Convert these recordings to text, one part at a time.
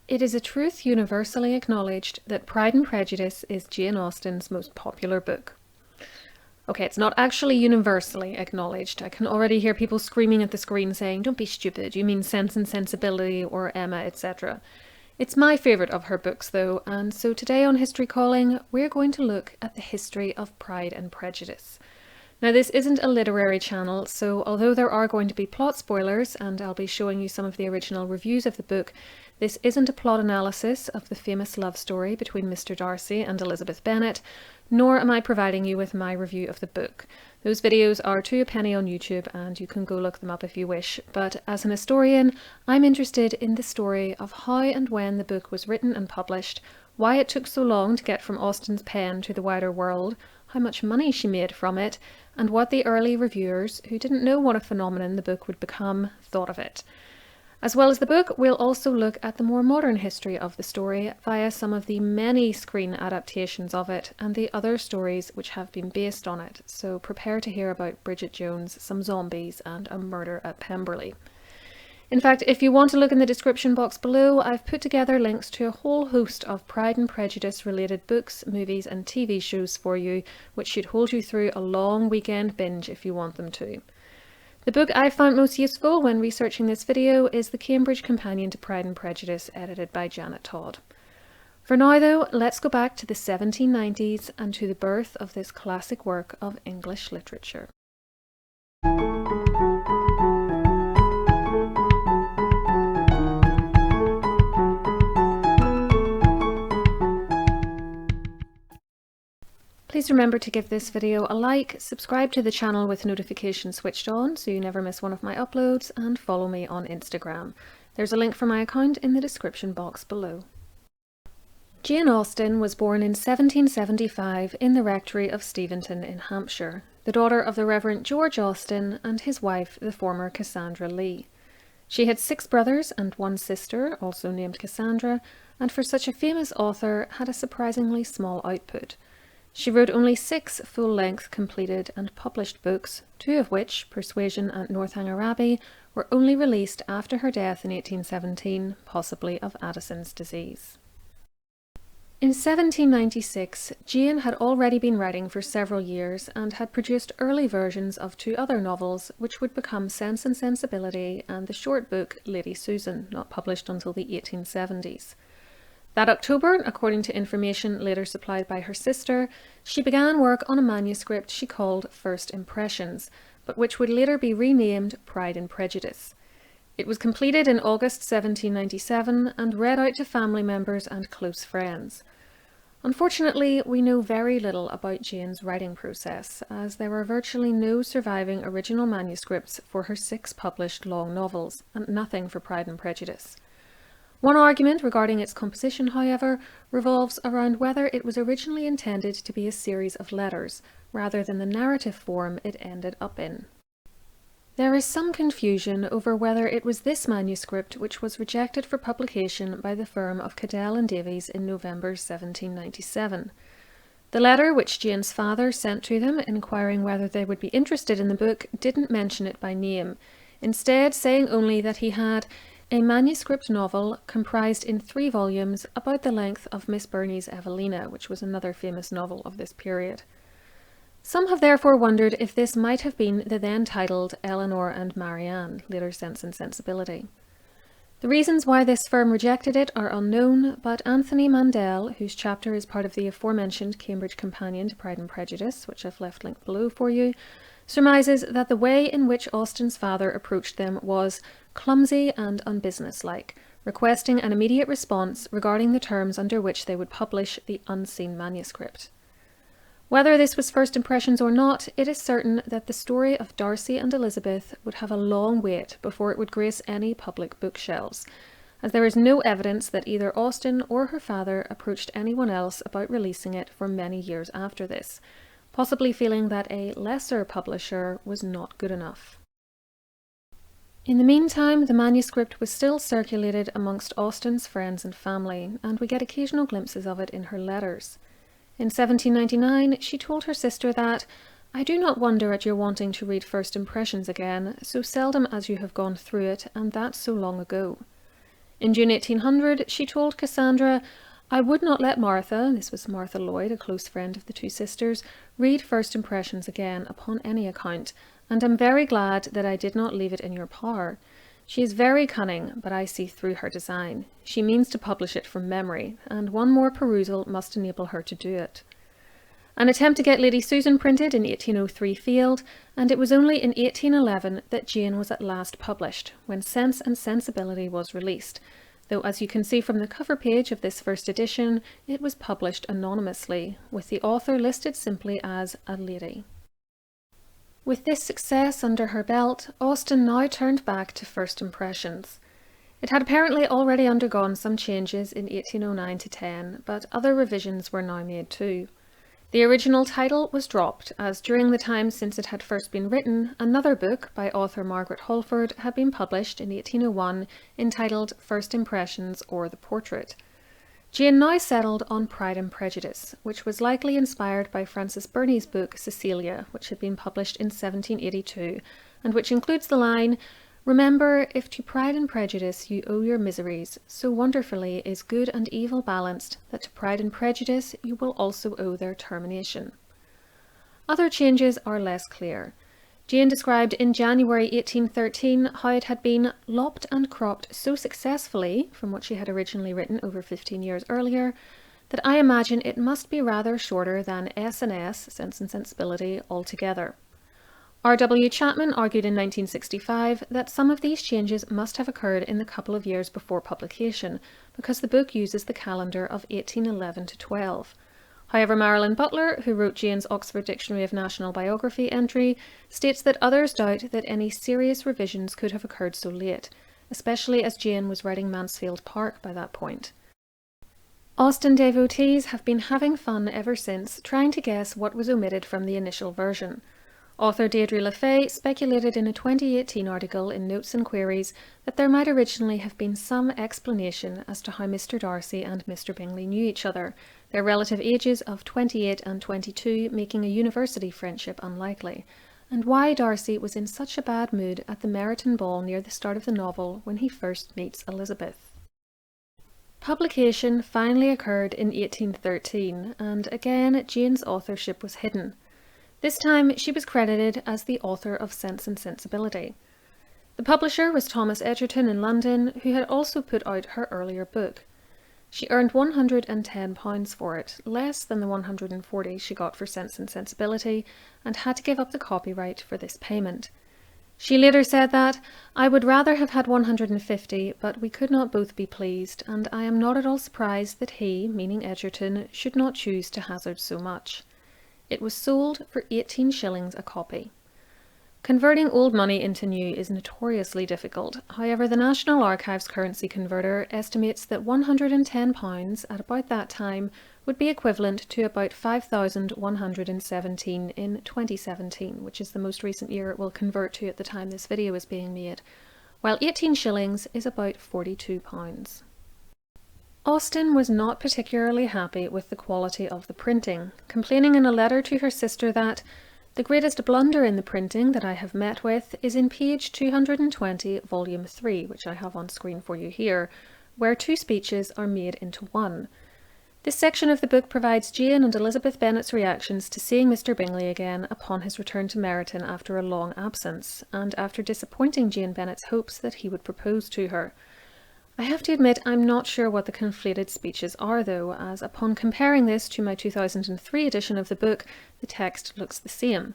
It is a truth universally acknowledged that Pride and Prejudice is Jane Austen's most popular book. Okay, it's not actually universally acknowledged. I can already hear people screaming at the screen saying, "Don't be stupid, you mean Sense and Sensibility or Emma, etc." It's my favourite of her books though, and so today on History Calling, we're going to look at the history of Pride and Prejudice. Now, this isn't a literary channel, so although there are going to be plot spoilers, and I'll be showing you some of the original reviews of the book, this isn't a plot analysis of the famous love story between Mr. Darcy and Elizabeth Bennet, nor am I providing you with my review of the book. Those videos are £2 a penny on YouTube, and you can go look them up if you wish, but as an historian, I'm interested in the story of how and when the book was written and published, why it took so long to get from Austen's pen to the wider world, how much money she made from it, and what the early reviewers, who didn't know what a phenomenon the book would become, thought of it. As well as the book, we'll also look at the more modern history of the story via some of the many screen adaptations of it and the other stories which have been based on it, so prepare to hear about Bridget Jones, some zombies, and a murder at Pemberley. In fact, if you want to look in the description box below, I've put together links to a whole host of Pride and Prejudice related books, movies and TV shows for you, which should hold you through a long weekend binge if you want them to. The book I found most useful when researching this video is the Cambridge Companion to Pride and Prejudice, edited by Janet Todd. For now though, let's go back to the 1790s and to the birth of this classic work of English literature. Please remember to give this video a like, subscribe to the channel with notifications switched on so you never miss one of my uploads, and follow me on Instagram. There's a link for my account in the description box below. Jane Austen was born in 1775 in the rectory of Steventon in Hampshire, the daughter of the Reverend George Austen and his wife, the former Cassandra Lee. She had 6 brothers and 1 sister, also named Cassandra, and for such a famous author had a surprisingly small output. She wrote only 6 full-length completed and published books, 2 of which, Persuasion and Northanger Abbey, were only released after her death in 1817, possibly of Addison's disease. In 1796, Jane had already been writing for several years and had produced early versions of 2 other novels, which would become Sense and Sensibility and the short book Lady Susan, not published until the 1870s. That October, according to information later supplied by her sister, she began work on a manuscript she called First Impressions, but which would later be renamed Pride and Prejudice. It was completed in August 1797 and read out to family members and close friends. Unfortunately, we know very little about Jane's writing process, as there are virtually no surviving original manuscripts for her 6 published long novels, and nothing for Pride and Prejudice. One argument regarding its composition, however, revolves around whether it was originally intended to be a series of letters, rather than the narrative form it ended up in. There is some confusion over whether it was this manuscript which was rejected for publication by the firm of Cadell and Davies in November 1797. The letter which Jane's father sent to them inquiring whether they would be interested in the book didn't mention it by name, instead saying only that he had a manuscript novel comprised in 3 volumes about the length of Miss Burney's Evelina, which was another famous novel of this period. Some have therefore wondered if this might have been the then titled Eleanor and Marianne, later Sense and Sensibility. The reasons why this firm rejected it are unknown, but Anthony Mandel, whose chapter is part of the aforementioned Cambridge Companion to Pride and Prejudice, which I've left linked below for you, surmises that the way in which Austen's father approached them was clumsy and unbusinesslike, requesting an immediate response regarding the terms under which they would publish the unseen manuscript. Whether this was first impressions or not, it is certain that the story of Darcy and Elizabeth would have a long wait before it would grace any public bookshelves, as there is no evidence that either Austen or her father approached anyone else about releasing it for many years after this, possibly feeling that a lesser publisher was not good enough. In the meantime, the manuscript was still circulated amongst Austen's friends and family, and we get occasional glimpses of it in her letters. In 1799, she told her sister that, "I do not wonder at your wanting to read First Impressions again, so seldom as you have gone through it, and that so long ago." In June 1800, she told Cassandra, "I would not let Martha," this was Martha Lloyd, a close friend of the two sisters, "read First Impressions again upon any account, and am very glad that I did not leave it in your power. She is very cunning, but I see through her design. She means to publish it from memory, and one more perusal must enable her to do it." An attempt to get Lady Susan printed in 1803 failed, and it was only in 1811 that Jane was at last published, when Sense and Sensibility was released, though as you can see from the cover page of this first edition, it was published anonymously, with the author listed simply as a lady. With this success under her belt, Austen now turned back to First Impressions. It had apparently already undergone some changes in 1809 to 10, but other revisions were now made too. The original title was dropped, as during the time since it had first been written, another book by author Margaret Holford had been published in 1801 entitled First Impressions or The Portrait. Jane now settled on Pride and Prejudice, which was likely inspired by Frances Burney's book Cecilia, which had been published in 1782, and which includes the line, "Remember, if to Pride and Prejudice you owe your miseries, so wonderfully is good and evil balanced, that to Pride and Prejudice you will also owe their termination." Other changes are less clear. Jane described in January 1813 how it had been lopped and cropped so successfully, from what she had originally written over 15 years earlier, that I imagine it must be rather shorter than S&S, Sense and Sensibility, altogether. R.W. Chapman argued in 1965 that some of these changes must have occurred in the couple of years before publication, because the book uses the calendar of 1811 to 12. However, Marilyn Butler, who wrote Jane's Oxford Dictionary of National Biography entry, states that others doubt that any serious revisions could have occurred so late, especially as Jane was writing Mansfield Park by that point. Austen devotees have been having fun ever since, trying to guess what was omitted from the initial version. Author Deirdre LaFay speculated in a 2018 article in Notes and Queries that there might originally have been some explanation as to how Mr. Darcy and Mr. Bingley knew each other, their relative ages of 28 and 22 making a university friendship unlikely, and why Darcy was in such a bad mood at the Meryton ball near the start of the novel when he first meets Elizabeth. Publication finally occurred in 1813, and again Jane's authorship was hidden. This time she was credited as the author of Sense and Sensibility. The publisher was Thomas Egerton in London, who had also put out her earlier book. She earned £110 for it, less than the £140 she got for Sense and Sensibility, and had to give up the copyright for this payment. She later said that, "I would rather have had £150, but we could not both be pleased, and I am not at all surprised that he," meaning Egerton, "should not choose to hazard so much." It was sold for 18 shillings a copy. Converting old money into new is notoriously difficult. However, the National Archives currency converter estimates that £110 at about that time would be equivalent to about 5,117 in 2017, which is the most recent year it will convert to at the time this video is being made, while 18 shillings is about £42. Austen was not particularly happy with the quality of the printing, complaining in a letter to her sister that "the greatest blunder in the printing that I have met with is in page 220, volume 3, which I have on screen for you here, where two speeches are made into one. This section of the book provides Jane and Elizabeth Bennet's reactions to seeing Mr. Bingley again upon his return to Meryton after a long absence, and after disappointing Jane Bennet's hopes that he would propose to her. I have to admit I'm not sure what the conflated speeches are though, as upon comparing this to my 2003 edition of the book, the text looks the same.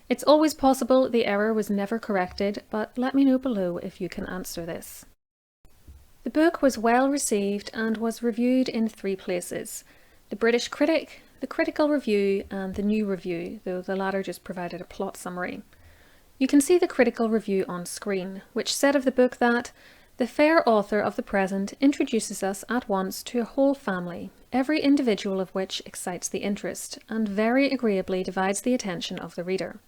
It's always possible the error was never corrected, but let me know below if you can answer this. The book was well received and was reviewed in 3 places: the British Critic, the Critical Review and the New Review, though the latter just provided a plot summary. You can see the Critical Review on screen, which said of the book that "the fair author of the present introduces us at once to a whole family, every individual of which excites the interest, and very agreeably divides the attention of the reader."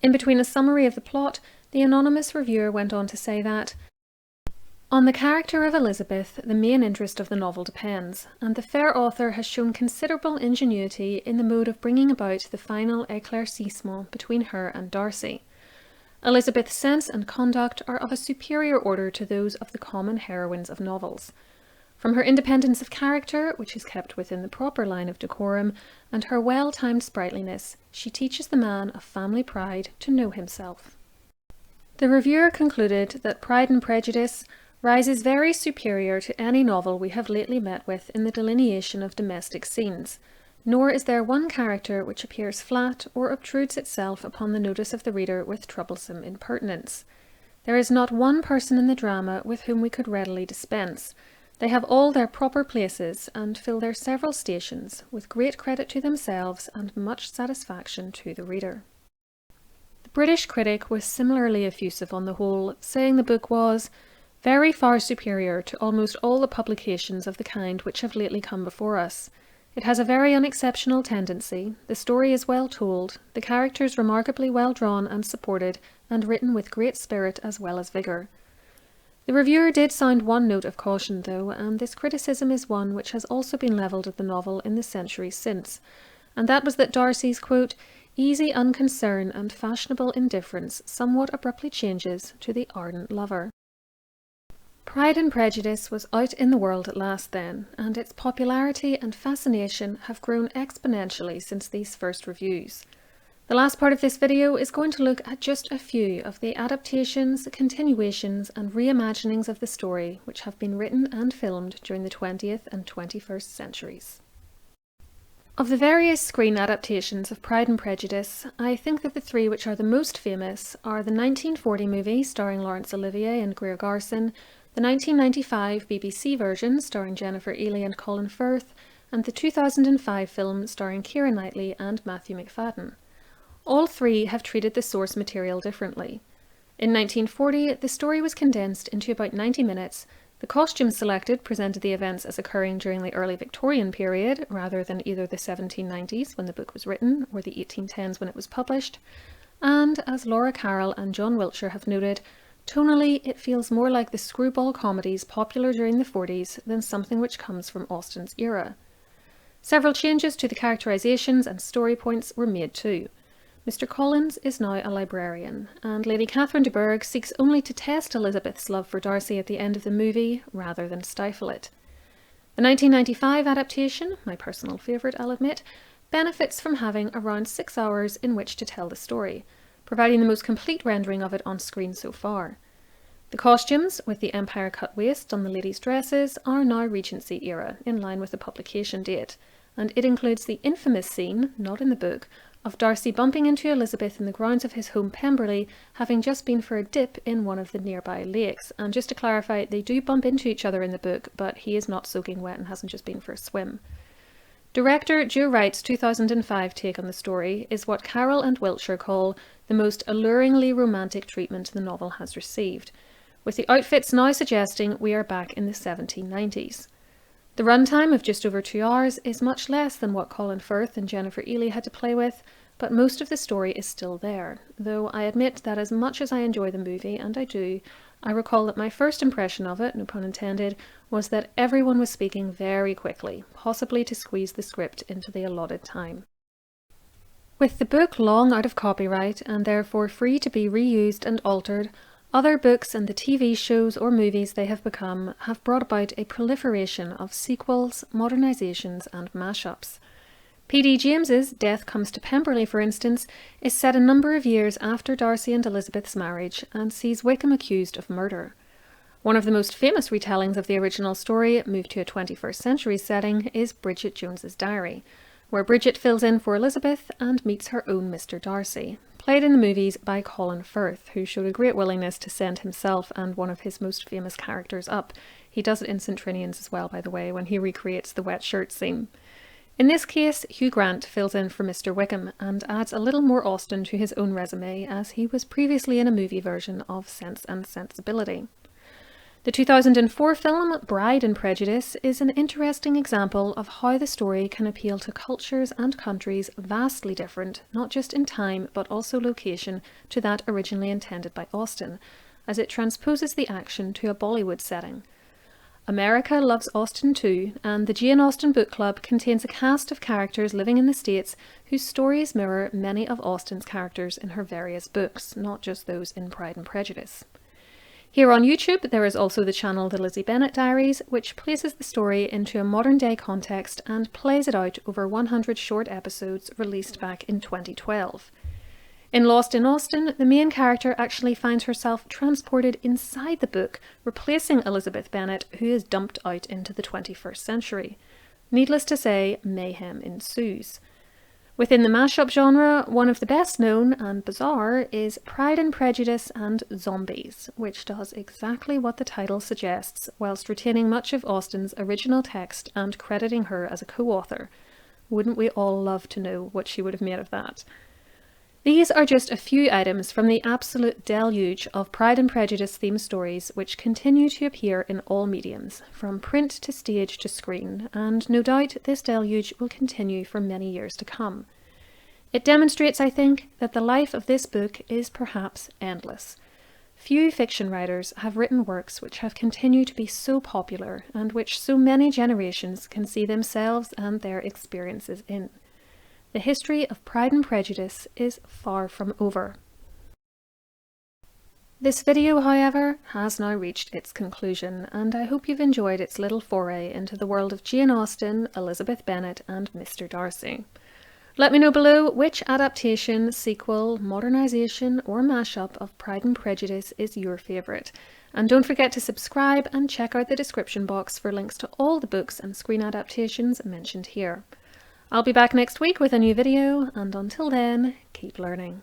In between a summary of the plot, the anonymous reviewer went on to say that "on the character of Elizabeth the main interest of the novel depends, and the fair author has shown considerable ingenuity in the mode of bringing about the final éclaircissement between her and Darcy. Elizabeth's sense and conduct are of a superior order to those of the common heroines of novels. From her independence of character, which is kept within the proper line of decorum, and her well-timed sprightliness, she teaches the man of family pride to know himself. The reviewer concluded that Pride and Prejudice rises very superior to any novel we have lately met with in the delineation of domestic scenes, nor is there one character which appears flat or obtrudes itself upon the notice of the reader with troublesome impertinence. There is not one person in the drama with whom we could readily dispense. They have all their proper places and fill their several stations, with great credit to themselves and much satisfaction to the reader. The British critic was similarly effusive on the whole, saying the book was very far superior to almost all the publications of the kind which have lately come before us. It has a very unexceptional tendency, the story is well told, the characters remarkably well drawn and supported, and written with great spirit as well as vigour. The reviewer did sound one note of caution, though, and this criticism is one which has also been levelled at the novel in the centuries since, and that was that Darcy's, quote, easy unconcern and fashionable indifference somewhat abruptly changes to the ardent lover. Pride and Prejudice was out in the world at last then, and its popularity and fascination have grown exponentially since these first reviews. The last part of this video is going to look at just a few of the adaptations, continuations and reimaginings of the story which have been written and filmed during the 20th and 21st centuries. Of the various screen adaptations of Pride and Prejudice, I think that the three which are the most famous are the 1940 movie starring Laurence Olivier and Greer Garson, the 1995 BBC version starring Jennifer Ehle and Colin Firth, and the 2005 film starring Keira Knightley and Matthew Macfadyen. All three have treated the source material differently. In 1940, the story was condensed into about 90 minutes. The costumes selected presented the events as occurring during the early Victorian period, rather than either the 1790s when the book was written or the 1810s when it was published. And, as Laura Carroll and John Wiltshire have noted, tonally, it feels more like the screwball comedies popular during the 40s than something which comes from Austen's era. Several changes to the characterizations and story points were made too. Mr. Collins is now a librarian, and Lady Catherine de Bourgh seeks only to test Elizabeth's love for Darcy at the end of the movie, rather than stifle it. The 1995 adaptation, my personal favourite I'll admit, benefits from having around 6 hours in which to tell the story, providing the most complete rendering of it on screen so far. The costumes, with the empire cut waist on the ladies' dresses, are now Regency era, in line with the publication date, and it includes the infamous scene, not in the book, of Darcy bumping into Elizabeth in the grounds of his home Pemberley, having just been for a dip in one of the nearby lakes. And just to clarify, they do bump into each other in the book, but he is not soaking wet and hasn't just been for a swim. Director Joe Wright's 2005 take on the story is what Carroll and Wiltshire call the most alluringly romantic treatment the novel has received, with the outfits now suggesting we are back in the 1790s. The runtime of just over 2 hours is much less than what Colin Firth and Jennifer Ehle had to play with, but most of the story is still there, though I admit that as much as I enjoy the movie, and I do, I recall that my first impression of it, no pun intended, was that everyone was speaking very quickly, possibly to squeeze the script into the allotted time. With the book long out of copyright and therefore free to be reused and altered, other books and the TV shows or movies they have become have brought about a proliferation of sequels, modernisations and mashups. P.D. James's Death Comes to Pemberley, for instance, is set a number of years after Darcy and Elizabeth's marriage and sees Wickham accused of murder. One of the most famous retellings of the original story, moved to a 21st century setting, is Bridget Jones's Diary, where Bridget fills in for Elizabeth and meets her own Mr. Darcy, played in the movies by Colin Firth, who showed a great willingness to send himself and one of his most famous characters up. He does it in St. Trinian's as well, by the way, when he recreates the wet shirt scene. In this case, Hugh Grant fills in for Mr. Wickham and adds a little more Austen to his own resume, as he was previously in a movie version of Sense and Sensibility. The 2004 film Pride and Prejudice is an interesting example of how the story can appeal to cultures and countries vastly different, not just in time but also location, to that originally intended by Austen, as it transposes the action to a Bollywood setting. America loves Austen too, and the Jane Austen book club contains a cast of characters living in the States whose stories mirror many of Austen's characters in her various books, not just those in Pride and Prejudice. Here on YouTube, there is also the channel The Lizzie Bennet Diaries, which places the story into a modern-day context and plays it out over 100 short episodes released back in 2012. In Lost in Austen, the main character actually finds herself transported inside the book, replacing Elizabeth Bennet, who is dumped out into the 21st century. Needless to say, mayhem ensues. Within the mashup genre, one of the best known and bizarre is Pride and Prejudice and Zombies, which does exactly what the title suggests, whilst retaining much of Austen's original text and crediting her as a co-author. Wouldn't we all love to know what she would have made of that? These are just a few items from the absolute deluge of Pride and Prejudice themed stories which continue to appear in all mediums, from print to stage to screen, and no doubt this deluge will continue for many years to come. It demonstrates, I think, that the life of this book is perhaps endless. Few fiction writers have written works which have continued to be so popular and which so many generations can see themselves and their experiences in. The history of Pride and Prejudice is far from over. This video, however, has now reached its conclusion, and I hope you've enjoyed its little foray into the world of Jane Austen, Elizabeth Bennet, and Mr. Darcy. Let me know below which adaptation, sequel, modernisation, or mashup of Pride and Prejudice is your favourite. And don't forget to subscribe and check out the description box for links to all the books and screen adaptations mentioned here. I'll be back next week with a new video, and until then, keep learning.